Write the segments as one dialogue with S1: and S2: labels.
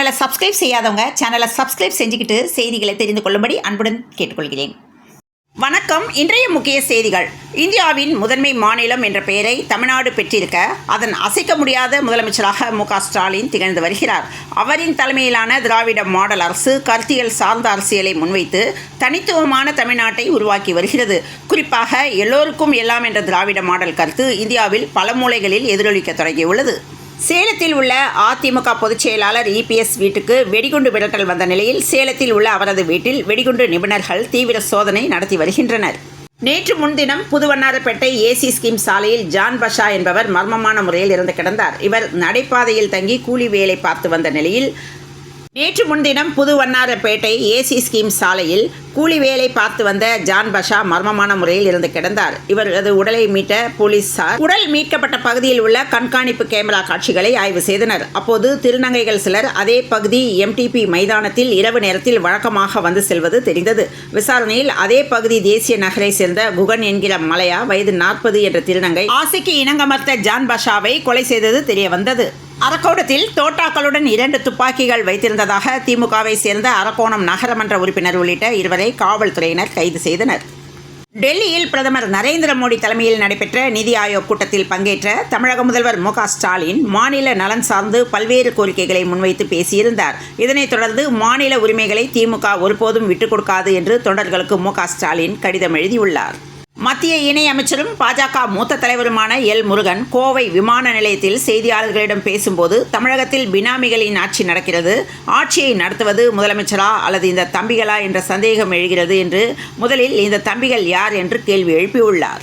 S1: சேனலை சப்ஸ்கிரைப் செய்யாதவங்க சேனலை சப்ஸ்கிரைப் செஞ்சுக்கிட்டு செய்திகளை தெரிந்து கொள்ளும்படி அன்புடன் கேட்டுக்கொள்கிறேன். வணக்கம். இன்றைய முக்கிய செய்திகள். இந்தியாவின் முதன்மை மாநிலம் என்ற பெயரை தமிழ்நாடு பெற்றிருக்க அதன் அசைக்க முடியாத முதலமைச்சராக மு.க.ஸ்டாலின் திகழ்ந்து வருகிறார். அவரின் தலைமையிலான திராவிட மாடல் அரசு கருத்தியல் சார்ந்த அரசியலை முன்வைத்து தனித்துவமான தமிழ்நாட்டை உருவாக்கி வருகிறது. குறிப்பாக எல்லோருக்கும் எல்லாம் என்ற திராவிட மாடல் கருத்து இந்தியாவில் பல மூலைகளில் எதிரொலிக்க தொடங்கியுள்ளது. சேலத்தில் உள்ள அதிமுக பொதுச் செயலாளர் இபிஎஸ் வீட்டுக்கு வெடிகுண்டு மிரட்டல் வந்த நிலையில் சேலத்தில் உள்ள அவரது வீட்டில் வெடிகுண்டு நிபுணர்கள் தீவிர சோதனை நடத்தி வருகின்றனர். நேற்று முன்தினம் புதுவண்ணாரப்பேட்டை ஏசி ஸ்கீம் சாலையில் ஜான் பஷா என்பவர் மர்மமான முறையில் இறந்து கிடந்தார். இவர் நடைபாதையில் தங்கி கூலி வேலை பார்த்து வந்த நிலையில் நேற்று முன்தினம் புதுவண்ணாரப்பேட்டை ஏசி ஸ்கீம் சாலையில் கூலி வேலை பார்த்து வந்த ஜான் பஷா மர்மமான முறையில் இருந்து கிடந்தார். இவரது உடலை மீட்ட போலீசார் உடல் மீட்கப்பட்ட பகுதியில் உள்ள கண்காணிப்பு கேமரா காட்சிகளை ஆய்வு செய்தனர். அப்போது திருநங்கைகள் சிலர் அதே பகுதி எம்டிபி மைதானத்தில் இரவு நேரத்தில் வழக்கமாக வந்து செல்வது தெரிந்தது. விசாரணையில் அதே பகுதி தேசிய நகரை சேர்ந்த குகன் என்கிற மலையா வயது 40 என்ற திருநங்கை ஆசைக்கு இணங்கமர்த்த ஜான் பஷாவை கொலை செய்தது தெரிய வந்தது. அரக்கோணத்தில் தோட்டாக்களுடன் 2 துப்பாக்கிகள் வைத்திருந்ததாக திமுகவை சேர்ந்த அரக்கோணம் நகரமன்ற உறுப்பினர் உள்ளிட்ட 2 காவல்துறையினர் கைது செய்தனர். டெல்லியில் பிரதமர் நரேந்திர மோடி தலைமையில் நடைபெற்ற நிதி ஆயோக் கூட்டத்தில் பங்கேற்ற தமிழக முதல்வர் மு.க.ஸ்டாலின் மாநில நலன் சார்ந்து பல்வேறு கோரிக்கைகளை முன்வைத்து பேசியிருந்தார். இதனைத் தொடர்ந்து மாநில உரிமைகளை திமுக ஒருபோதும் விட்டுக் கொடுக்காது என்று தொண்டர்களுக்கு மு.க.ஸ்டாலின் கடிதம் எழுதியுள்ளார். மத்திய இணை அமைச்சரும் பாஜக மூத்த தலைவருமான எல் முருகன் கோவை விமான நிலையத்தில் செய்தியாளர்களிடம் பேசும்போது தமிழகத்தில் பினாமிகளின் ஆட்சி நடக்கிறது, ஆட்சியை நடத்துவது முதலமைச்சரா அல்லது இந்த தம்பிகளா என்ற சந்தேகம் எழுகிறது என்று முதலில் இந்த தம்பிகள் யார் என்று கேள்வி எழுப்பியுள்ளார்.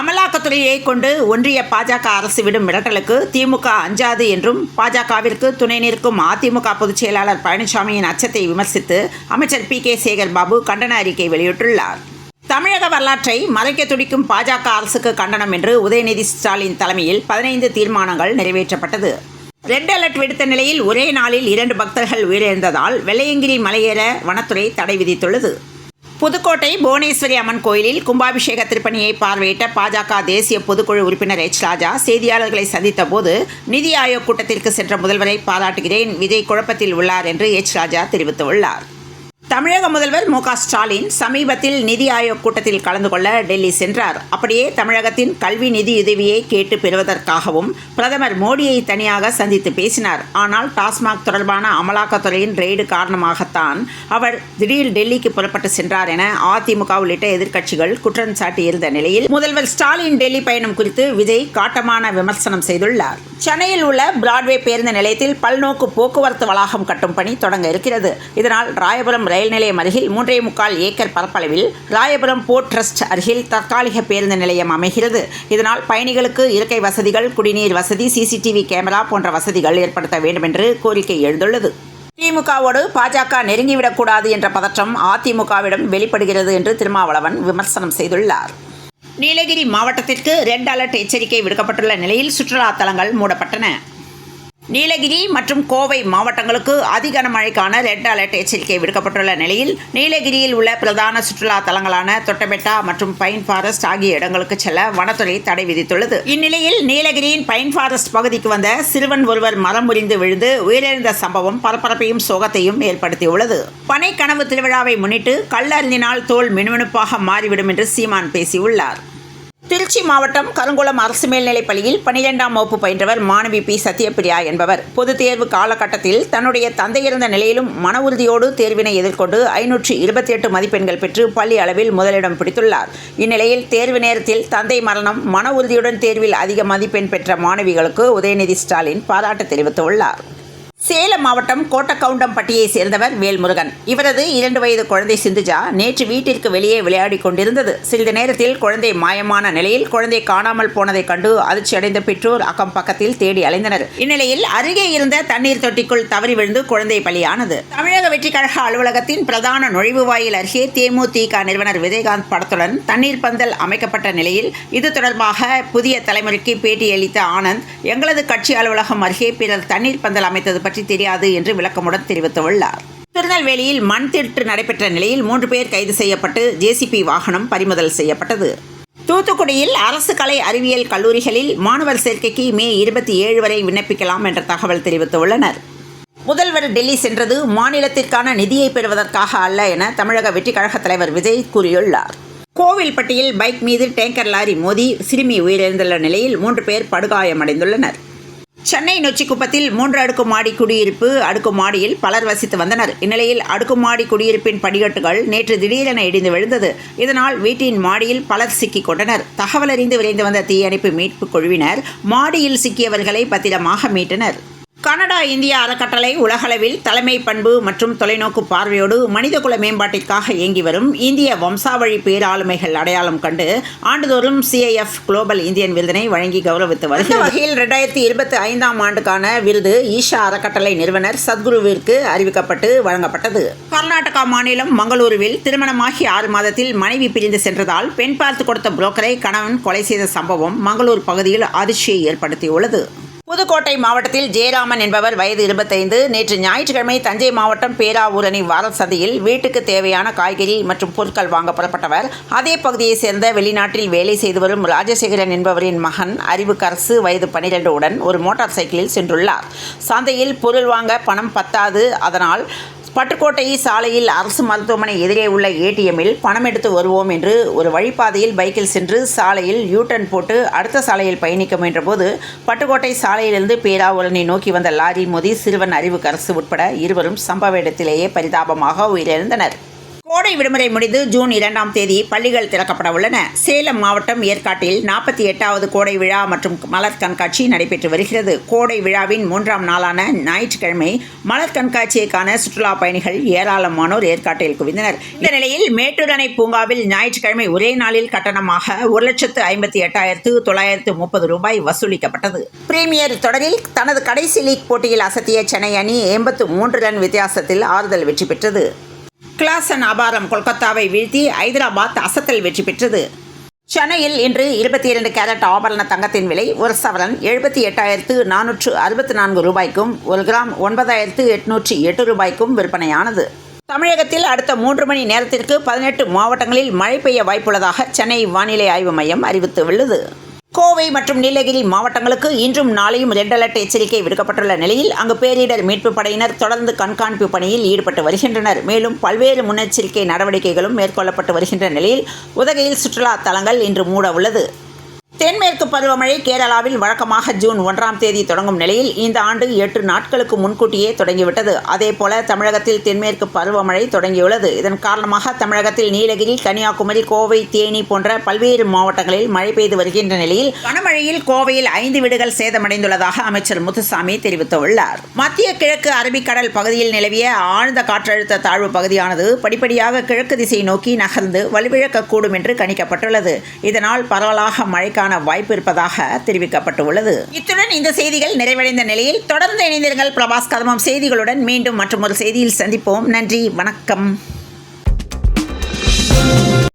S1: அமலாக்கத்துறையை கொண்டு ஒன்றிய பாஜக அரசு விடும் மிரட்டலுக்கு திமுக அஞ்சாது என்றும் பாஜகவிற்கு துணை நிற்கும் அதிமுக பொதுச் செயலாளர் பழனிசாமியின் அச்சத்தை விமர்சித்து அமைச்சர் பி.கே. சேகர் பாபு கண்டன அறிக்கை வெளியிட்டுள்ளார். தமிழக வரலாற்றை மறைக்க துடிக்கும் பாஜக அரசுக்கு கண்டனம் என்று உதயநிதி ஸ்டாலின் தலைமையில் 15 தீர்மானங்கள் நிறைவேற்றப்பட்டது. ரெட் அலர்ட் விடுத்த நிலையில் ஒரே நாளில் 2 பக்தர்கள் உயிரிழந்ததால் வெள்ளையங்கிரி மலையேற வனத்துறை தடை விதித்துள்ளது. புதுக்கோட்டை புவனேஸ்வரி அம்மன் கோயிலில் கும்பாபிஷேக திருப்பணியை பார்வையிட்ட பாஜக தேசிய பொதுக்குழு உறுப்பினர் எச். ராஜா செய்தியாளர்களை சந்தித்த போது நிதி ஆயோக் கூட்டத்திற்கு சென்ற முதல்வரை பாராட்டுகிறேன், விஜய் குழப்பத்தில் உள்ளார் என்று எச். ராஜா தெரிவித்துள்ளார். தமிழக முதல்வர் மு.க.ஸ்டாலின் சமீபத்தில் நிதி ஆயோக் கூட்டத்தில் கலந்து கொள்ள டெல்லி சென்றார். அப்படியே தமிழகத்தின் கல்வி நிதியுதவியை கேட்டு பெறுவதற்காகவும் பிரதமர் மோடியை தனியாக சந்தித்து பேசினார். ஆனால் டாஸ்மாக் தொடர்பான அமலாக்கத்துறையின் ரெய்டு காரணமாகத்தான் அவர் திடீர் டெல்லிக்கு புறப்பட்டு சென்றார் என அதிமுக உள்ளிட்ட எதிர்க்கட்சிகள் குற்றம் சாட்டியிருந்த நிலையில் முதல்வர் ஸ்டாலின் டெல்லி பயணம் குறித்து விஜய் காட்டமான விமர்சனம் செய்துள்ளார். சென்னையில் உள்ள பிராட்வே பேருந்து நிலையத்தில் பல்நோக்கு போக்குவரத்து வளாகம் கட்டும் பணி தொடங்க இருக்கிறது. இதனால் ராயபுரம் ரயில் நிலையம் அருகில் 3.25 ஏக்கர் பரப்பளவில் ராயபுரம் போர்ட் ட்ரஸ்ட் அருகில் தற்காலிக பேருந்து நிலையம் அமைகிறது. இதனால் பயணிகளுக்கு இருக்கை வசதிகள், குடிநீர் வசதி, சிசிடிவி கேமரா போன்ற வசதிகள் ஏற்படுத்த வேண்டும் என்று கோரிக்கை எழுந்துள்ளது. திமுகவோடு பாஜக நெருங்கிவிடக்கூடாது என்ற பதற்றம் அதிமுகவிடம் வெளிப்படுகிறது என்று திருமாவளவன் விமர்சனம் செய்துள்ளார். நீலகிரி மாவட்டத்திற்கு ரெட் அலர்ட் எச்சரிக்கை விடுக்கப்பட்டுள்ள நிலையில் சுற்றுலா தலங்கள் மூடப்பட்டன. நீலகிரி மற்றும் கோவை மாவட்டங்களுக்கு அதிகனமழைக்கான ரெட் அலர்ட் எச்சரிக்கை விடுக்கப்பட்டுள்ள நிலையில் நீலகிரியில் உள்ள பிரதான சுற்றுலா தலங்களான தொட்டபெட்டா மற்றும் பைன் ஃபாரஸ்ட் ஆகிய இடங்களுக்கு செல்ல வனத்துறை தடை விதித்துள்ளது. இந்நிலையில் நீலகிரியின் பைன் ஃபாரஸ்ட் பகுதிக்கு வந்த சிறுவன் ஒருவர் மரம் முறிந்து விழுந்து உயிரிழந்த சம்பவம் பரபரப்பையும் சோகத்தையும் ஏற்படுத்தியுள்ளது. பனை கனவு திருவிழாவை முன்னிட்டு கல்லறிந்தினால் தோல் மினுமினுப்பாக மாறிவிடும் என்று சீமான் பேசியுள்ளார். திருச்சி மாவட்டம் கருங்குளம் அரசு மேல்நிலைப் பள்ளியில் 12ஆம் வகுப்பு பயின்றவர் மாணவி பி. சத்யபிரியா என்பவர் பொதுத் தேர்வு காலகட்டத்தில் தன்னுடைய தந்தை இருந்த நிலையிலும் மன உறுதியோடு தேர்வினை எதிர்கொண்டு 528 மதிப்பெண்கள் பெற்று பள்ளி அளவில் முதலிடம் பிடித்துள்ளார். இந்நிலையில் தேர்வு நேரத்தில் தந்தை மரணம், மன உறுதியுடன் தேர்வில் அதிக மதிப்பெண் பெற்ற மாணவிகளுக்கு உதயநிதி ஸ்டாலின் பாராட்டு தெரிவித்துள்ளார். சேலம் மாவட்டம் கோட்டக்கவுண்டம்பட்டியை சேர்ந்தவர் வேல்முருகன். இவரது 2 வயது குழந்தை சிந்துஜா நேற்று வீட்டிற்கு வெளியே விளையாடி கொண்டிருந்தது. சிறிது நேரத்தில் குழந்தை மாயமான நிலையில் குழந்தை காணாமல் போனதை கண்டு அதிர்ச்சியடைந்த பெற்றோர் அக்கம் பக்கத்தில் தேடி அலைந்தனர். இந்நிலையில் அருகே இருந்த தண்ணீர் தொட்டிக்குள் தவறி விழுந்து குழந்தை பலியானது. தமிழக வெற்றிக் கழக அலுவலகத்தின் பிரதான நுழைவு வாயில் அருகே தேமுதிக நிறுவனர் விஜயகாந்த் படத்துடன் தண்ணீர் பந்தல் அமைக்கப்பட்ட நிலையில் இது தொடர்பாக புதிய தலைமுறைக்கு பேட்டியளித்த ஆனந்த், எங்களது கட்சி அலுவலகம் அருகே பிறர் தண்ணீர் பந்தல் அமைத்தது பற்றி தெரியாது என்று விளக்கமுடன் தெரிவித்துள்ளார். திருநெல்வேலியில் மண் திருட்டு நடைபெற்ற நிலையில் 3 பேர் கைது செய்யப்பட்டு ஜேசிபி வாகனம் பறிமுதல் செய்யப்பட்டது. தூத்துக்குடியில் அரசு கலை அறிவியல் கல்லூரிகளில் மாணவர் சேர்க்கைக்கு மே 27 வரை விண்ணப்பிக்கலாம் என்ற தகவல் தெரிவித்துள்ளனர். முதல்வர் டெல்லி சென்றது மாநிலத்திற்கான நிதியை பெறுவதற்காக அல்ல என தமிழக வெற்றிக் கழக தலைவர் விஜய் கூறியுள்ளார். கோவில்பட்டியில் பைக் மீது டேங்கர் லாரி மோதி சிறுமி உயிரிழந்துள்ள நிலையில் 3 பேர் படுகாயமடைந்துள்ளனர். சென்னை நொச்சிக்குப்பத்தில் 3 அடுக்குமாடி குடியிருப்பு அடுக்குமாடியில் பலர் வசித்து வந்தனர். இந்நிலையில் அடுக்குமாடி குடியிருப்பின் படிக்கட்டுகள் நேற்று திடீரென இடிந்து விழுந்தது. இதனால் வீட்டின் மாடியில் பலர் சிக்கிக் கொண்டனர். தகவல் அறிந்து விரைந்து வந்த தீயணைப்பு மீட்புக் குழுவினர் மாடியில் சிக்கியவர்களை பத்திரமாக மீட்டனர். கனடா இந்தியா அறக்கட்டளை உலகளவில் தலைமை பண்பு மற்றும் தொலைநோக்கு பார்வையோடு மனிதகுல மேம்பாட்டிற்காக இயங்கி வரும் இந்திய வம்சாவழி பேராளுமைகள் அடையாளம் கண்டு ஆண்டுதோறும் CIF குளோபல் இந்தியன் விருதினை வழங்கி கௌரவித்து வருகிறது. வகையில் 2025ஆம் ஆண்டுக்கான விருது ஈஷா அறக்கட்டளை நிறுவனர் சத்குருவிற்கு அறிவிக்கப்பட்டு வழங்கப்பட்டது. கர்நாடகா மாநிலம் மங்களூருவில் திருமணமாகி 6 மாதத்தில் மனைவி பிரிந்து சென்றதால் பெண் பார்த்து கொடுத்த புரோக்கரை கணவன் கொலை செய்த சம்பவம் மங்களூர் பகுதியில் அதிர்ச்சியை ஏற்படுத்தியுள்ளது. புதுக்கோட்டை மாவட்டத்தில் ஜெயராமன் என்பவர் வயது 25 நேற்று ஞாயிற்றுக்கிழமை தஞ்சை மாவட்டம் பேராவூரணி வாரல் சந்தையில் வீட்டுக்கு தேவையான காய்கறி மற்றும் பொருட்கள் வாங்க புறப்பட்டவர் அதே பகுதியைச் சேர்ந்த வெளிநாட்டில் வேலை செய்து வரும் ராஜசேகரன் என்பவரின் மகன் அறிவுக்கரசு வயது 12 உடன் ஒரு மோட்டார் சைக்கிளில் சென்றுள்ளார். சந்தையில் பொருள் வாங்க பணம் பத்தாது. அதனால் பட்டுக்கோட்டை சாலையில் அரசு மருத்துவமனை எதிரே உள்ள ATMில் பணம் எடுத்து வருவோம் என்று ஒரு வழிப்பாதையில் பைக்கில் சென்று சாலையில் யூட்டர்ன் போட்டு அடுத்த சாலையில் பயணிக்க முயன்றபோது பட்டுக்கோட்டை சாலையிலிருந்து பேராவூரணி நோக்கி வந்த லாரி மோதி சிறுவன் அறிவுக்கரசு உட்பட இருவரும் சம்பவ இடத்திலேயே பரிதாபமாக உயிரிழந்தனர். கோடை விடுமுறை முடிந்து ஜூன் 2ஆம் தேதி பள்ளிகள் திறக்கப்பட உள்ளன. சேலம் மாவட்டம் ஏற்காட்டில் 48வது கோடை விழா மற்றும் மலர் கண்காட்சி நடைபெற்று வருகிறது. கோடை விழாவின் 3ஆம் நாளான ஞாயிற்றுக்கிழமை மலர் கண்காட்சியை காண சுற்றுலா பயணிகள் ஏராளமானோர் ஏற்காட்டில் குவிந்தனர். இந்த நிலையில் மேட்டூர் அணை பூங்காவில் ஞாயிற்றுக்கிழமை ஒரே நாளில் கட்டணமாக 1,58,930 ரூபாய் வசூலிக்கப்பட்டது. பிரீமியர் தொடரில் தனது கடைசி லீக் போட்டியில் அசத்திய சென்னை அணி 83 ரன் வித்தியாசத்தில் ஆறுதல் வெற்றி பெற்றது. கிளாசன் அபாரம் கொல்கத்தாவை வீழ்த்தி ஐதராபாத் அசத்தல் வெற்றி பெற்றது. சென்னையில் இன்று 22 கேரட் ஆபரண தங்கத்தின் விலை ஒரு சவரன் 78,464 ரூபாய்க்கும் 1 கிராம் 9,808 ரூபாய்க்கும் விற்பனையானது. தமிழகத்தில் அடுத்த 3 மணி நேரத்திற்கு 18 மாவட்டங்களில் மழை பெய்ய வாய்ப்புள்ளதாக சென்னை வானிலை ஆய்வு மையம் அறிவித்துள்ளது. கோவை மற்றும் நீலகிரி மாவட்டங்களுக்கு இன்றும் நாளையும் ரெட் அலர்ட் எச்சரிக்கை விடுக்கப்பட்டுள்ள நிலையில் அங்கு பேரிடர் மீட்புப் படையினர் தொடர்ந்து கண்காணிப்பு பணியில் ஈடுபட்டு வருகின்றனர். மேலும் பல்வேறு முன்னெச்சரிக்கை நடவடிக்கைகளும் மேற்கொள்ளப்பட்டு வருகின்ற நிலையில் உதகையில் சுற்றுலா தலங்கள் இன்று மூட உள்ளது. தென்மேற்கு பருவமழை கேரளாவில் வழக்கமாக ஜூன் 1ஆம் தேதி தொடங்கும் நிலையில் இந்த ஆண்டு 8 நாட்களுக்கு முன்கூட்டியே தொடங்கிவிட்டது. அதேபோல தமிழகத்தில் தென்மேற்கு பருவமழை தொடங்கியுள்ளது. இதன் காரணமாக தமிழகத்தில் நீலகிரி, கன்னியாகுமரி, கோவை, தேனி போன்ற பல்வேறு மாவட்டங்களில் மழை பெய்து வருகின்ற நிலையில் கனமழையில் கோவையில் 5 வீடுகள் சேதமடைந்துள்ளதாக அமைச்சர் முத்துசாமி தெரிவித்துள்ளார். மத்திய கிழக்கு அரபிக்கடல் பகுதியில் நிலவிய ஆழ்ந்த காற்றழுத்த தாழ்வு பகுதியானது படிப்படியாக கிழக்கு திசை நோக்கி நகர்ந்து வலுவிழக்கக்கூடும் என்று கணிக்கப்பட்டுள்ளது. இதனால் பரவலாக மழைக்கான வாய்ப்பு இருப்பதாக தெரிவிக்கப்பட்டுள்ளது. இத்துடன் இந்த செய்திகள் நிறைவடைந்த நிலையில் தொடர்ந்து இணைந்திருங்கள் பிரபாஸ் கதமம் செய்திகளுடன். மீண்டும் மற்றொரு செய்தியில் சந்திப்போம். நன்றி, வணக்கம்.